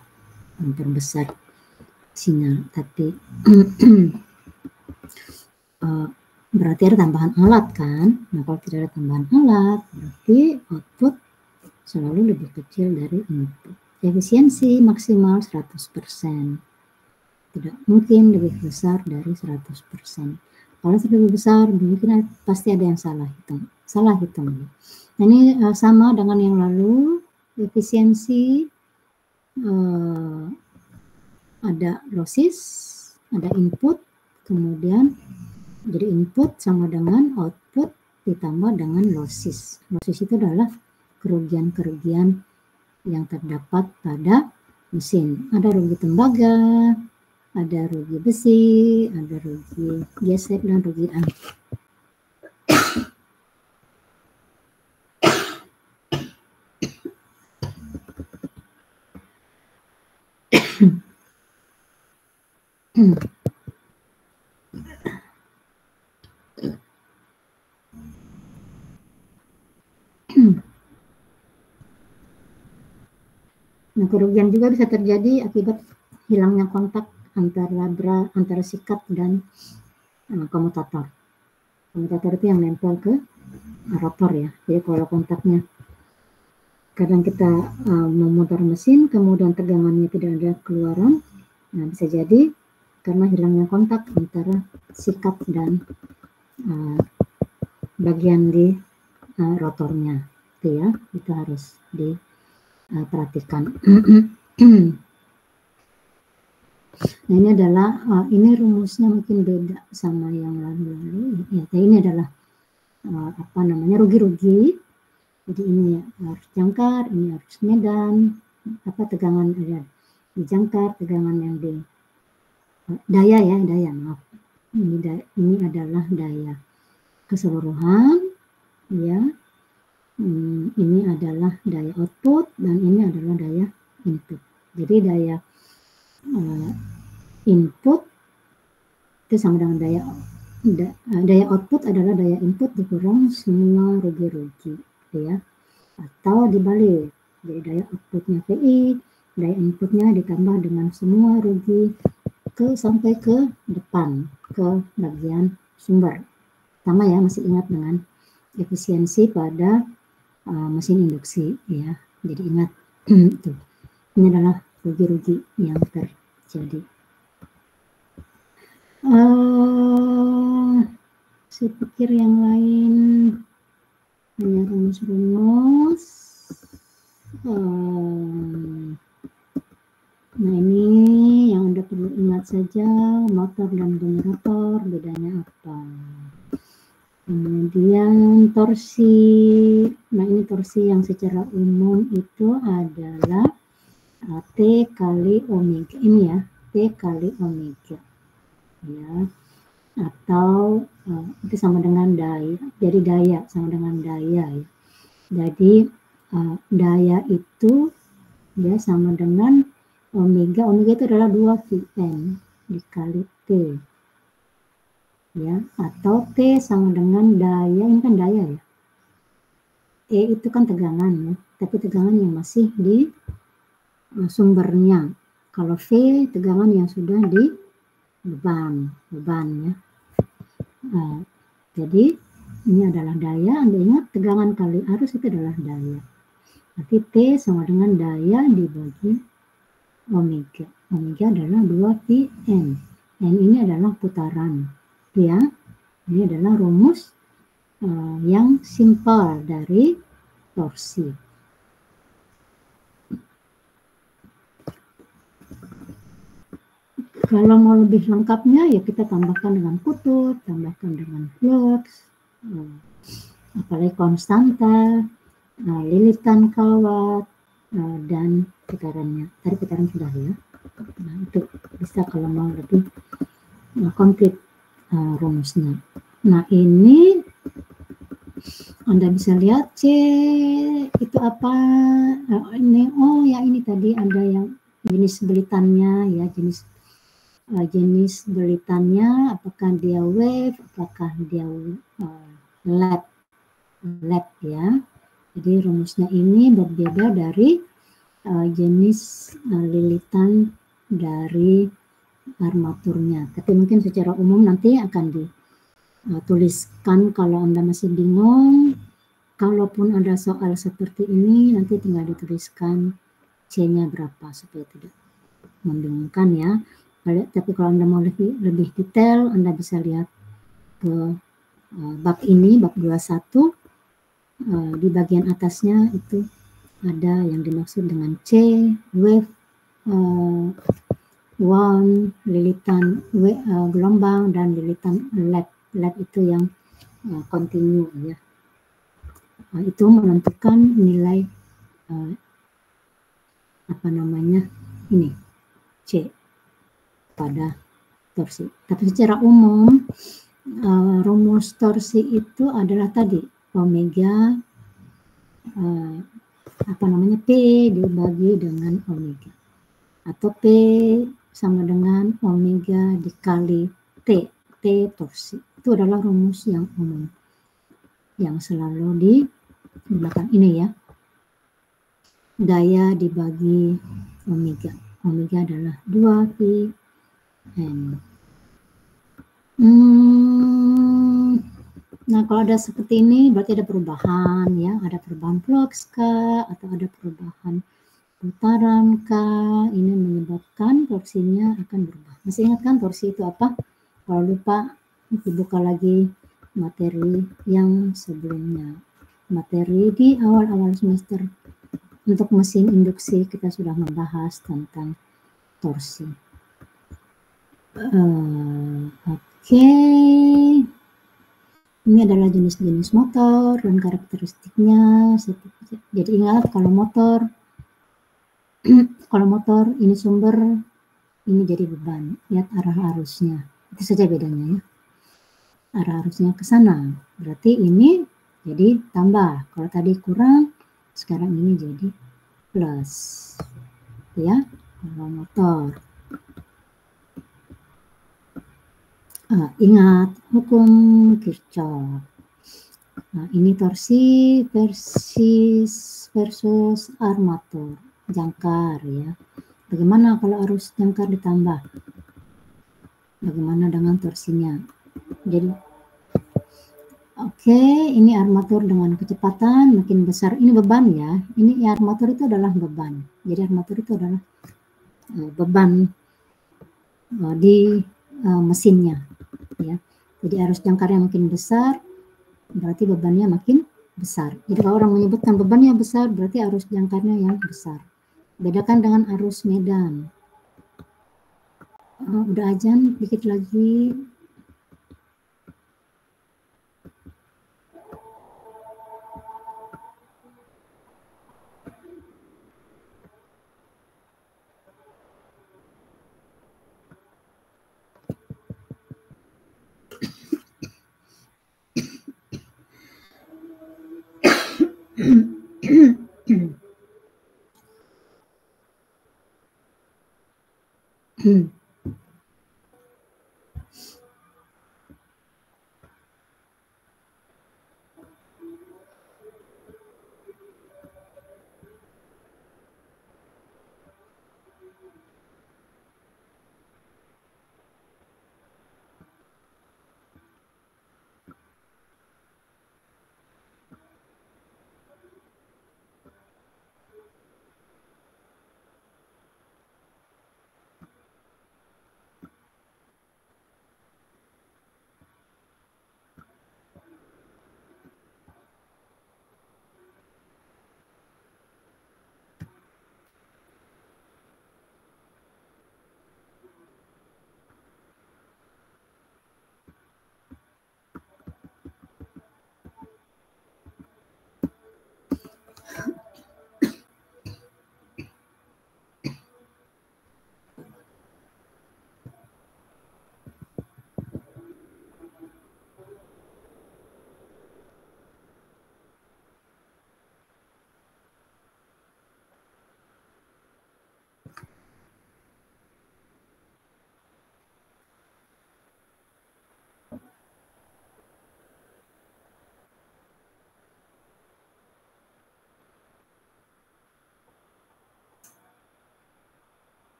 Speaker 1: memperbesar sinyal, tapi berarti ada tambahan alat kan. Nah kalau tidak ada tambahan alat berarti output selalu lebih kecil dari input. Efisiensi maksimal 100%. Tidak mungkin lebih besar dari 100%. Kalau lebih besar mungkin pasti ada yang salah hitung. Nah ini sama dengan yang lalu, efisiensi ada losis, ada input, kemudian jadi input sama dengan output ditambah dengan losis. Losis itu adalah kerugian-kerugian yang terdapat pada mesin. Ada rugi tembaga, ada rugi besi, ada rugi gesek, dan rugi angin. Nah, kerugian juga bisa terjadi akibat hilangnya kontak antara sikat dan komutator. Komutator itu yang nempel ke rotor ya. Jadi kalau kontaknya, kadang kita memutar mesin, kemudian tegangannya tidak ada keluaran, nah bisa jadi karena hilangnya kontak antara sikat dan bagian di rotornya, itu ya, itu harus diperhatikan. Nah ini adalah ini rumusnya mungkin beda sama yang lalu-lalu ya. Ini adalah rugi-rugi. Jadi ini harus jangkar, ini harus medan, tegangan ada di jangkar, tegangan yang di daya maaf. Ini adalah daya keseluruhan ya. Ini adalah daya output dan ini adalah daya input. Jadi daya input itu sama dengan daya output adalah daya input dikurang semua rugi-rugi ya, atau dibalik, jadi daya outputnya VI, daya inputnya ditambah dengan semua rugi sampai ke depan, ke bagian sumber. Sama ya, masih ingat dengan efisiensi pada mesin induksi ya, jadi ingat itu. Ini adalah rugi-rugi yang terjadi. Saya pikir yang lain hanya rumus-rumus. Nah ini yang Anda perlu ingat saja, motor dan generator bedanya apa. Kemudian torsi, nah ini torsi yang secara umum itu adalah T kali omega, ini ya, T kali omega ya, atau itu sama dengan daya, jadi daya sama dengan daya ya. Jadi daya itu dia sama dengan omega itu adalah 2 Vm dikali T ya, atau T sama dengan daya, ini kan daya ya, E itu kan tegangan ya, tapi tegangan yang masih di sumbernya. Kalau V tegangan yang sudah di beban ya. Jadi ini adalah daya. Anda ingat tegangan kali arus itu adalah daya. Berarti T sama dengan daya dibagi omega. Omega adalah 2πn. N ini adalah putaran. Ya, ini adalah rumus yang simpel dari torsi. Kalau mau lebih lengkapnya ya kita tambahkan dengan kutub, tambahkan dengan flux, apalagi konstanta, lilitan kawat, dan putarannya. Tadi putaran sudah ya. Nah, itu bisa kalau mau lebih konkret rumusnya. Nah, ini Anda bisa lihat C itu apa? Ini ya ini tadi ada yang jenis belitannya ya, jenis belitannya, apakah dia wave, apakah dia lap ya. Jadi rumusnya ini berbeda dari jenis lilitan dari armaturnya. Tapi mungkin secara umum nanti akan dituliskan kalau Anda masih bingung. Kalaupun ada soal seperti ini, nanti tinggal dituliskan C-nya berapa supaya tidak membingungkan ya. Tapi kalau Anda mau lebih detail, Anda bisa lihat ke bab ini, bab 21. Di bagian atasnya itu ada yang dimaksud dengan C, wave, one, lilitan gelombang, dan lilitan lap. Lap itu yang continue ya. Itu menentukan nilai ini C pada torsi. Tapi secara umum rumus torsi itu adalah tadi omega P dibagi dengan omega, atau P sama dengan omega dikali T torsi. Itu adalah rumus yang umum yang selalu di belakang ini ya. Daya dibagi omega. Omega adalah 2πn. Nah, kalau ada seperti ini berarti ada perubahan ya, ada perubahan flux kah, atau ada perubahan putaran kah. Ini menyebabkan torsinya akan berubah. Masih ingat kan torsi itu apa? Kalau lupa, dibuka lagi materi yang sebelumnya. Materi di awal-awal semester untuk mesin induksi kita sudah membahas tentang torsi. Oke. Ini adalah jenis-jenis motor dan karakteristiknya. Jadi ingat kalau motor ini sumber, ini jadi beban. Lihat arah arusnya. Itu saja bedanya ya. Arah arusnya ke sana. Berarti ini jadi tambah. Kalau tadi kurang, sekarang ini jadi plus. Ya, kalau motor. Ingat hukum Kirchhoff. Nah, ini torsi versus armatur jangkar ya. Bagaimana kalau arus jangkar ditambah? Bagaimana dengan torsinya? Jadi oke, ini armatur dengan kecepatan makin besar. Ini beban ya. Ini armatur itu adalah beban. Jadi armatur itu adalah beban di mesinnya ya. Jadi arus jangkarnya makin besar, berarti bebannya makin besar. Jadi kalau orang menyebutkan bebannya besar, berarti arus jangkarnya yang besar. Bedakan dengan arus medan. Udah azan, dikit lagi.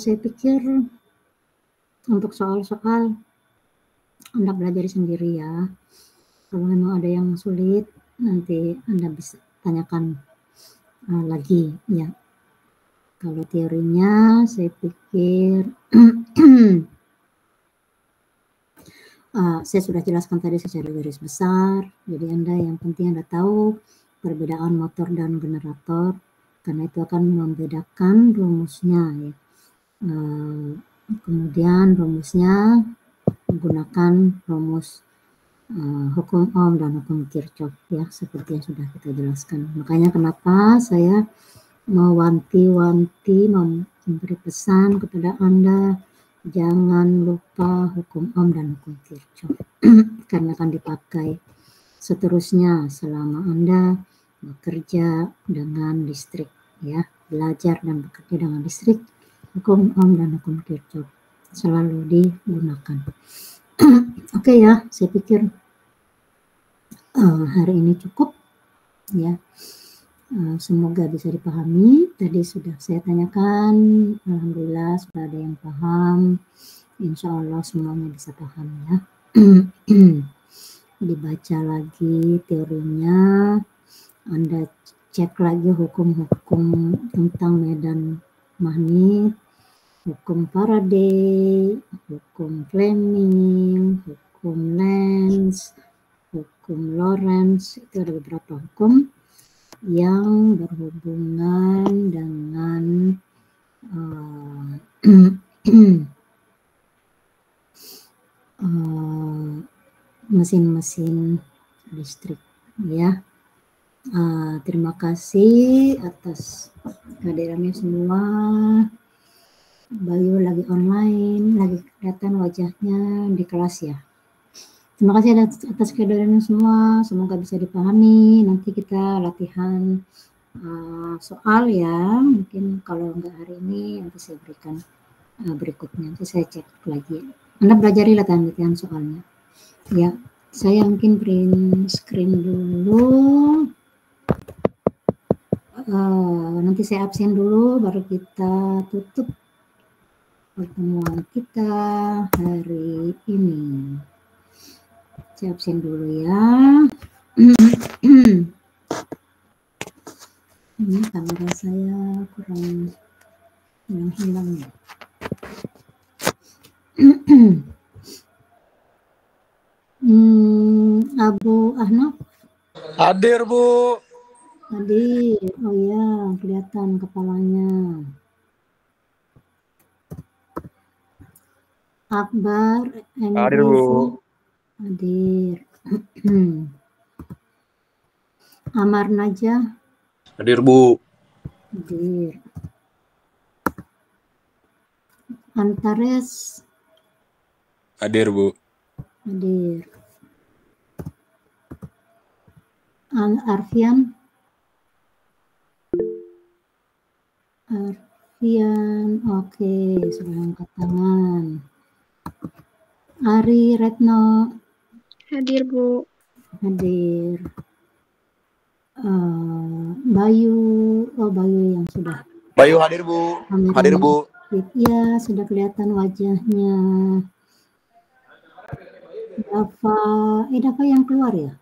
Speaker 1: Saya pikir untuk soal-soal Anda pelajari sendiri ya. Kalau memang ada yang sulit, nanti Anda bisa tanyakan lagi ya. Kalau teorinya saya pikir saya sudah jelaskan tadi secara garis besar. Jadi Anda yang penting Anda tahu perbedaan motor dan generator, karena itu akan membedakan rumusnya ya. Kemudian rumusnya menggunakan rumus hukum Ohm dan hukum Kirchhoff ya, seperti yang sudah kita jelaskan. Makanya kenapa saya mewanti-wanti memberi pesan kepada Anda, jangan lupa hukum Ohm dan hukum Kirchhoff karena akan dipakai seterusnya selama Anda bekerja dengan listrik ya, belajar dan bekerja dengan listrik. Hukum Ohm dan hukum Kirchhoff selalu digunakan. Oke ya, saya pikir hari ini cukup ya. Semoga bisa dipahami. Tadi sudah saya tanyakan, alhamdulillah sudah ada yang paham. Insya Allah semuanya bisa paham ya. Dibaca lagi teorinya, Anda cek lagi hukum-hukum tentang medan magnet, hukum Faraday, hukum Fleming, hukum Lenz, hukum Lorentz. Itu ada beberapa hukum yang berhubungan dengan mesin-mesin listrik ya. Terima kasih atas kehadirannya semua. Bayu lagi online, lagi kelihatan wajahnya di kelas ya. Terima kasih atas kehadirannya semua, semoga bisa dipahami. Nanti kita latihan soal ya, mungkin kalau enggak hari ini nanti saya berikan berikutnya, nanti saya cek lagi. Anda pelajari latihan soalnya ya. Saya mungkin print screen dulu, nanti saya absen dulu baru kita tutup pertemuan kita hari ini. Saya absen dulu ya. Ini kamera saya kurang hilang ya. Abu Ahnaf
Speaker 3: hadir, Bu.
Speaker 1: hadir. Oh ya, kelihatan kepalanya. Akbar
Speaker 3: Hadir, Bu.
Speaker 1: hadir. Amar Najah
Speaker 3: Hadir, Bu.
Speaker 1: hadir. Antares
Speaker 3: Hadir, Bu.
Speaker 1: hadir. Arfian oke, sudah angkat tangan. Ari Retno
Speaker 4: hadir, Bu.
Speaker 1: hadir. Bayu yang sudah.
Speaker 3: Bayu hadir, Bu. Hadir, Bu.
Speaker 1: Ya, sudah kelihatan wajahnya. Dava yang keluar ya?